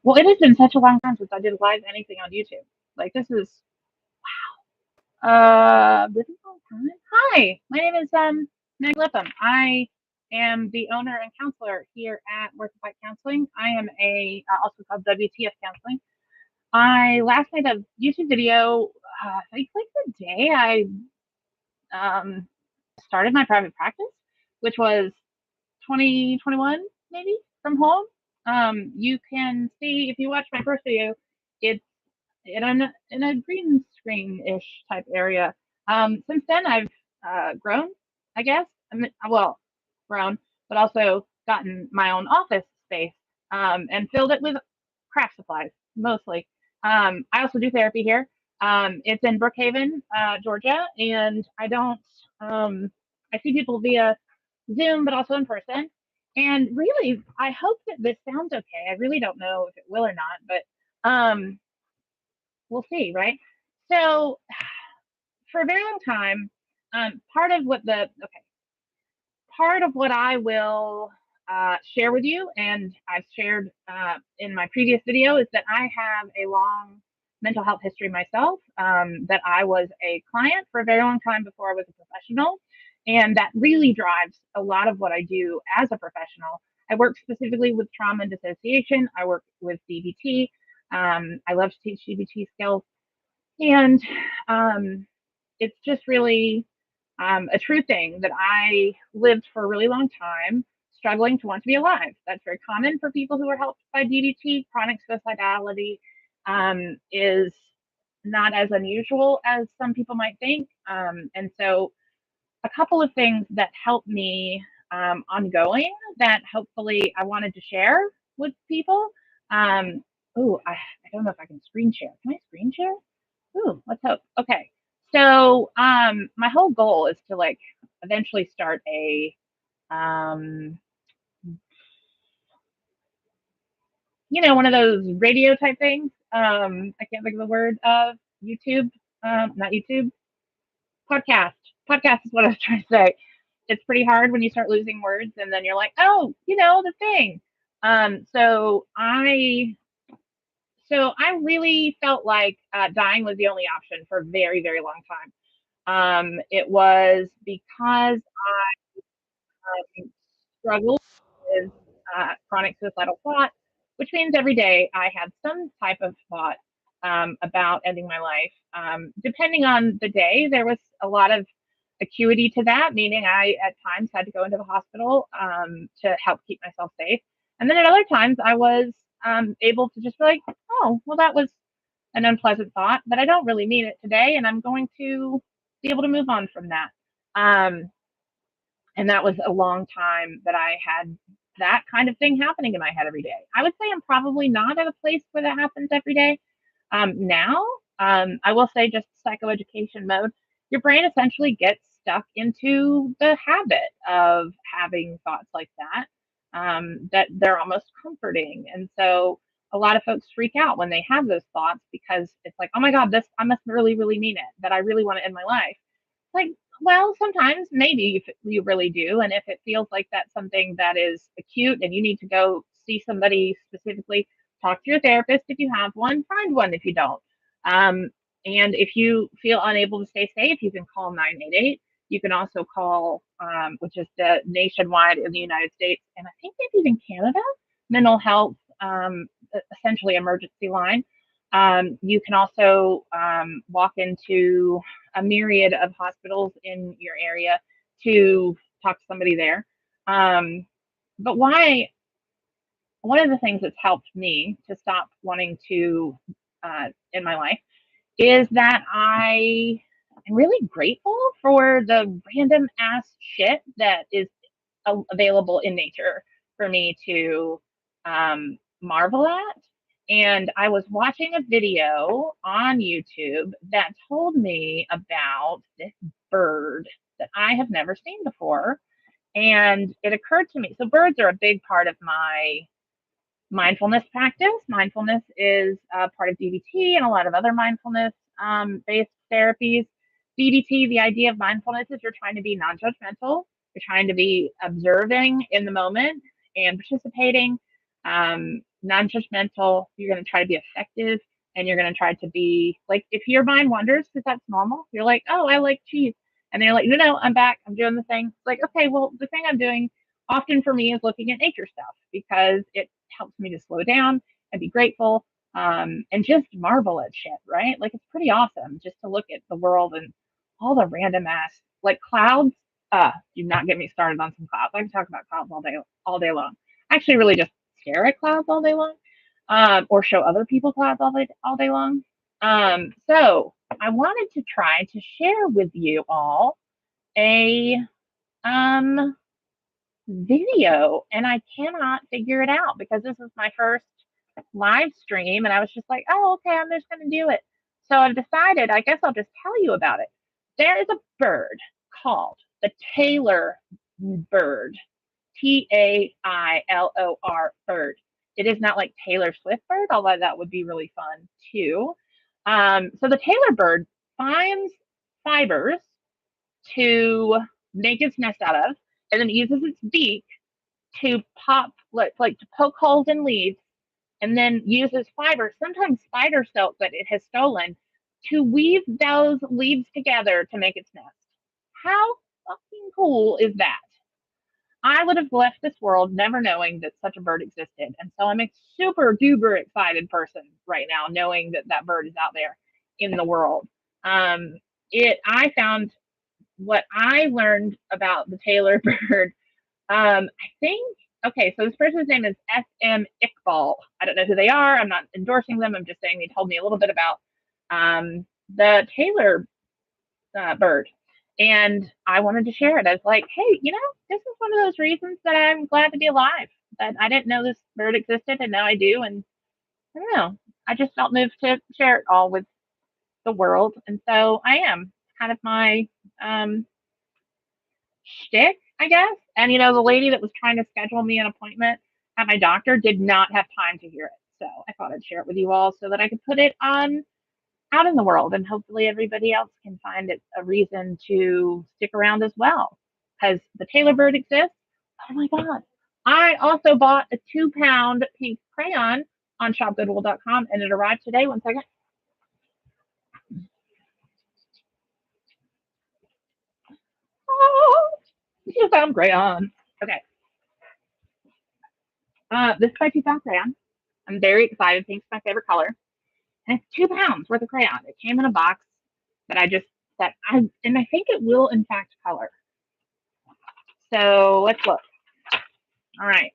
Well, it has been such a long time since I did live anything on YouTube. Like this is really long time. Hi, my name is Meg Lipham. I am the owner and counselor here at Worth the Fight Counseling. I am a also called WTF Counseling. I last made a YouTube video. I think like the day I um started my private practice, which was 2021 maybe from home. You can see if you watch my first video, it's in a green screen ish type area. Since then, I've grown, I guess. Well, grown, but also gotten my own office space and filled it with craft supplies mostly. I also do therapy here. It's in Brookhaven, Georgia, and I don't. I see people via Zoom, but also in person. And really, I hope that this sounds okay. I really don't know if it will or not, but we'll see, right? So for a very long time, part of what the okay, part of what I will share with you, and I've shared in my previous video, is that I have a long mental health history myself. That I was a client for a very long time before I was a professional, and that really drives a lot of what I do as a professional. I work specifically with trauma and dissociation. I work with DBT. I love to teach DBT skills, and it's just really a true thing that I lived for a really long time struggling to want to be alive. That's very common for people who are helped by DBT. Chronic suicidality is not as unusual as some people might think. And so, a couple of things that help me ongoing that hopefully I wanted to share with people. Um, I don't know if I can screen share. Can I screen share? Ooh, let's hope. Okay. So, my whole goal is to like eventually start a, um, one of those radio type things. I can't think of the word of YouTube. Not YouTube. Podcast. Podcast is what I was trying to say. It's pretty hard when you start losing words, and then you're like, oh, the thing. Um, so I so I really felt like dying was the only option for a very, very long time. It was because I struggled with chronic suicidal thought, which means every day I had some type of thought about ending my life. Depending on the day, there was a lot of acuity to that, meaning I at times had to go into the hospital to help keep myself safe. And then at other times, I was able to just be like, oh, well, that was an unpleasant thought, but I don't really mean it today, and I'm going to be able to move on from that. Um, and that was a long time that I had that kind of thing happening in my head every day. I would say I'm probably not at a place where that happens every day. Now, I will say just psychoeducation mode, your brain essentially gets stuck into the habit of having thoughts like that, that they're almost comforting. And so a lot of folks freak out when they have those thoughts because it's like, oh my God, this, I must really, really mean it, that I really want to end my life. Like, well, sometimes maybe if you really do, and if it feels like that's something that is acute and you need to go see somebody specifically, talk to your therapist if you have one, find one if you don't. Um, and if you feel unable to stay safe, you can call 988. You can also call, which is the nationwide in the United States, and I think maybe even Canada, mental health, essentially emergency line. You can also walk into a myriad of hospitals in your area to talk to somebody there. Um, but why? One of the things that's helped me to stop wanting to in my life is that I am really grateful for the random ass shit that is available in nature for me to marvel at. And I was watching a video on YouTube that told me about this bird that I have never seen before. And it occurred to me, so birds are a big part of my mindfulness practice. Mindfulness is part of DBT and a lot of other mindfulness based therapies. DBT, the idea of mindfulness is you're trying to be non judgmental, you're trying to be observing in the moment and participating. non-judgmental. You're going to try to be effective, and you're going to try to be like, if your mind wanders, because that's normal, you're like, oh, I like cheese. And they're like, no, no, I'm back. I'm doing the thing. It's like, okay, well, the thing I'm doing often for me is looking at nature stuff because it helps me to slow down and be grateful, and just marvel at shit, right? Like, it's pretty awesome just to look at the world and all the random ass, like clouds. Do not get me started on some clouds. I can talk about clouds all day long. I actually really just stare at clouds all day long, or show other people clouds all day long. So I wanted to try to share with you all a um, video, and I cannot figure it out because this is my first live stream, and I was just like, oh, okay, I'm just going to do it. So I've decided, I guess I'll just tell you about it. There is a bird called the Taylor bird, Tailor bird. It is not like Taylor Swift bird, although that would be really fun too. So the Taylor bird finds fibers to make its nest out of, and then uses its beak to pop, like to poke holes in leaves, and then uses fiber, sometimes spider silk that it has stolen, to weave those leaves together to make its nest. How fucking cool is that? I would have left this world never knowing that such a bird existed. And so I'm a super duper excited person right now, knowing that that bird is out there in the world. Um, I found what I learned about the Taylor bird. I think, okay, so this person's name is SM Iqbal. I don't know who they are. I'm not endorsing them. I'm just saying they told me a little bit about the Taylor bird. And I wanted to share it. I was like, hey, this is one of those reasons that I'm glad to be alive. That I didn't know this bird existed, and now I do. And I don't know. I just felt moved to share it all with the world. And so I am kind of my um, shtick, I guess. And the lady that was trying to schedule me an appointment at my doctor did not have time to hear it. So I thought I'd share it with you all so that I could put it on out in the world, and hopefully everybody else can find it a reason to stick around as well. Because the Taylor bird exists. Oh my god. I also bought a 2-pound pink crayon on shopgoodwill.com, and it arrived today. One second. Oh, 2-pound crayon. Okay. This is my 2-pound crayon. I'm very excited. Pink's my favorite color. And it's 2 pounds worth of crayon. It came in a box that I just that and I think it will in fact color. So let's look. All right.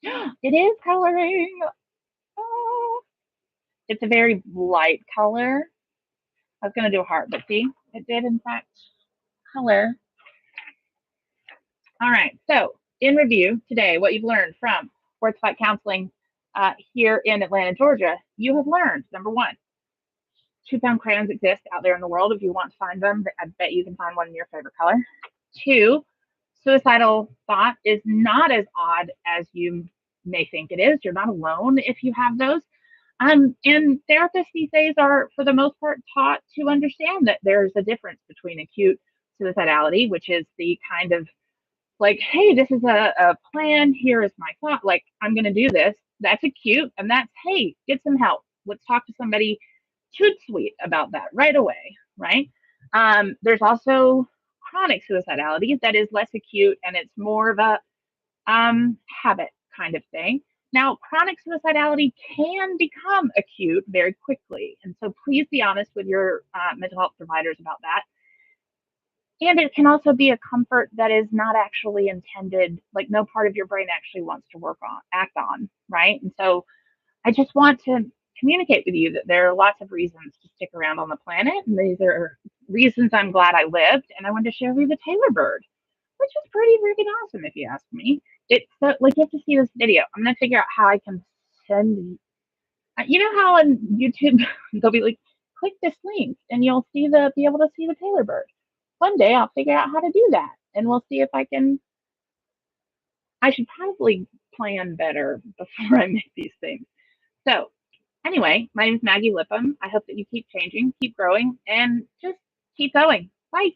It is coloring. Oh, it's a very light color. I was gonna do a heart, but see, it did in fact color. All right. So in review today, what you've learned from Sports Fight Counseling here in Atlanta, Georgia, you have learned number one, 2-pound crayons exist out there in the world. If you want to find them, I bet you can find one in your favorite color. Two, suicidal thought is not as odd as you may think it is. You're not alone if you have those. And therapists these days are, for the most part, taught to understand that there's a difference between acute suicidality, which is the kind of like, hey, this is a plan. Here is my thought. Like, I'm going to do this. That's acute. And that's, hey, get some help. Let's talk to somebody toot sweet about that right away. Right. There's also chronic suicidality that is less acute, and it's more of a habit kind of thing. Now, chronic suicidality can become acute very quickly. And so please be honest with your mental health providers about that. And it can also be a comfort that is not actually intended, like no part of your brain actually wants to act on, right? And so I just want to communicate with you that there are lots of reasons to stick around on the planet. And these are reasons I'm glad I lived. And I wanted to share with you the Taylor bird, which is pretty freaking awesome if you ask me. It's like, you have to see this video. I'm going to figure out how I can send, how on YouTube they'll be like, click this link and you'll be able to see the Taylor bird. One day I'll figure out how to do that, and we'll see if I should probably plan better before I make these things. So anyway, my name is Maggie Lipham. I hope that you keep changing, keep growing, and just keep going. Bye.